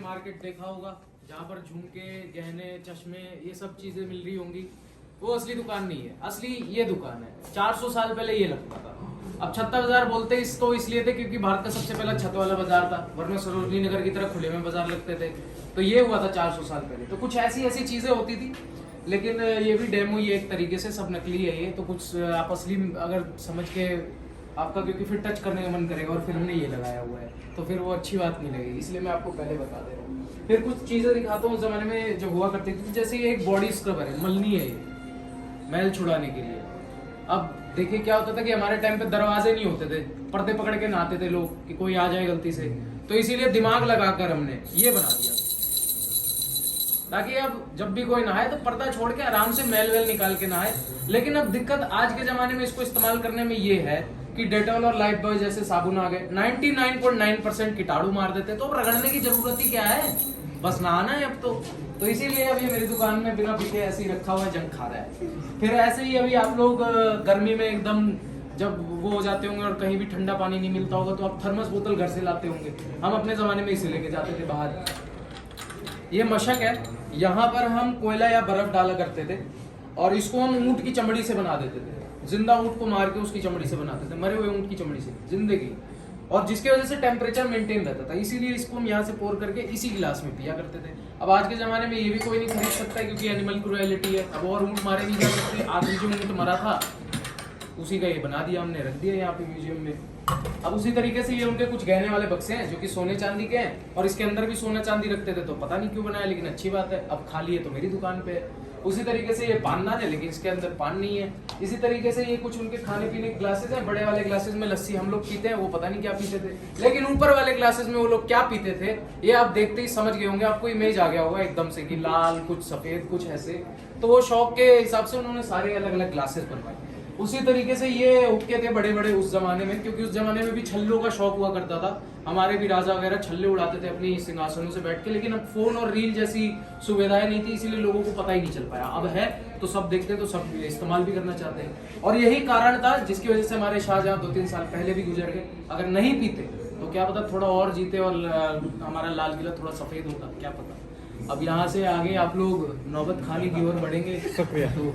Market देखा होगा जहाँ पर झुमके, गहने, चश्मे, ये सब चीजें मिल रही होंगी, वो असली दुकान नहीं है। असली ये दुकान है। 400 साल पहले ये लगता था। अब छत्ता बाजार बोलते इसको इसलिए थे क्योंकि भारत का सबसे पहला छत वाला बाजार था, वरना सरोजनी नगर की तरह खुले में बाजार लगते थे। तो ये हुआ था 400 साल पहले। तो कुछ ऐसी ऐसी चीजें होती थी, लेकिन ये भी डेमो ही एक तरीके से, सब नकली है ये। तो कुछ आप असली अगर समझ के आपका, क्योंकि फिर टच करने का मन करेगा और फिर हमने ये लगाया हुआ है तो फिर वो अच्छी बात नहीं लगेगी, इसलिए मैं आपको पहले बता दे रहा हूँ। फिर कुछ चीज़ें दिखाता हूँ उस जमाने में जो हुआ करती थी, जैसे ये एक बॉडी स्क्रबर है, मलनी है ये, मैल छुड़ाने के लिए। अब देखिए क्या होता था कि हमारे टाइम पे दरवाजे नहीं होते थे, पर्दे पकड़ के नहाते थे लोग कि कोई आ जाए गलती से, तो इसीलिए दिमाग लगाकर हमने ये बना दिया ताकि अब जब भी कोई नहाए तो पर्दा छोड़ के आराम से मैल वैल निकाल के नहाए। लेकिन अब दिक्कत आज के जमाने में इसको इस्तेमाल करने में ये है कि डेटॉल और लाइफ बॉय जैसे साबुन आ गए, 99.9% कीटाणु मार देते, तो अब रगड़ने की जरूरत ही क्या है, बस नहाना है अब तो इसीलिए अभी मेरी दुकान में बिना पीके ऐसे ही रखा हुआ है, जंग खा रहा है। फिर ऐसे ही अभी आप लोग गर्मी में एकदम जब वो हो जाते होंगे और कहीं भी ठंडा पानी नहीं मिलता होगा तो आप थर्मस बोतल घर से लाते होंगे। हम अपने जमाने में इसे लेके जाते थे बाहर। ये मशक है, यहाँ पर हम कोयला या बर्फ डाला करते थे और इसको हम ऊँट की चमड़ी से बना देते थे। जिंदा ऊँट को मार के उसकी चमड़ी से बनाते थे, मरे हुए ऊँट की चमड़ी से जिंदगी, और जिसकी वजह से टेम्परेचर मेंटेन रहता था। इसीलिए इसको हम यहाँ से पोर करके इसी गिलास में पिया करते थे। अब आज के जमाने में ये भी कोई नहीं खरीद सकता है क्योंकि एनिमल क्रूएलिटी है, अब और ऊँट मारे नहीं जा सकते। आखिरी जो ऊँट मरा था उसी का ये बना दिया हमने, रख दिया यहाँ पे म्यूजियम में। अब उसी तरीके से ये उनके कुछ गहने वाले बक्से हैं जो कि सोने चांदी के हैं, और इसके अंदर भी सोना चांदी रखते थे, तो पता नहीं क्यों बनाया, लेकिन अच्छी बात है। अब खाली है तो मेरी दुकान पे है। उसी तरीके से ये पानदान है, लेकिन इसके अंदर पान नहीं है। इसी तरीके से ये कुछ उनके खाने पीने के ग्लासेस हैं। बड़े वाले ग्लासेस में लस्सी हम लोग पीते हैं, वो पता नहीं क्या पीते थे, लेकिन ऊपर वाले ग्लासेस में वो लोग क्या पीते थे ये आप देखते ही समझ गए होंगे। आपको इमेज आ गया होगा एकदम से कि लाल, कुछ सफेद, कुछ ऐसे। तो वो शौक के हिसाब से उन्होंने सारे अलग अलग ग्लासेस बनवाए। उसी तरीके से ये हुक्के थे बड़े बड़े उस जमाने में, क्योंकि उस जमाने में भी छल्लों का शौक हुआ करता था। हमारे भी राजा वगैरह छल्ले उड़ाते थे अपनी सिंहासनों से बैठ के, लेकिन अब फोन और रील जैसी सुविधाएं नहीं थी, इसीलिए लोगों को पता ही नहीं चल पाया। अब है तो सब देखते, तो सब इस्तेमाल भी करना चाहते हैं, और यही कारण था जिसकी वजह से हमारे शाहजहां 2-3 साल पहले भी गुजर गए। अगर नहीं पीते तो क्या पता थोड़ा और जीते और हमारा लाल किला थोड़ा सफेद होता, क्या पता। अब यहाँ से आगे आप लोग नौबत खानी की ओर बढ़ेंगे। शुक्रिया। तो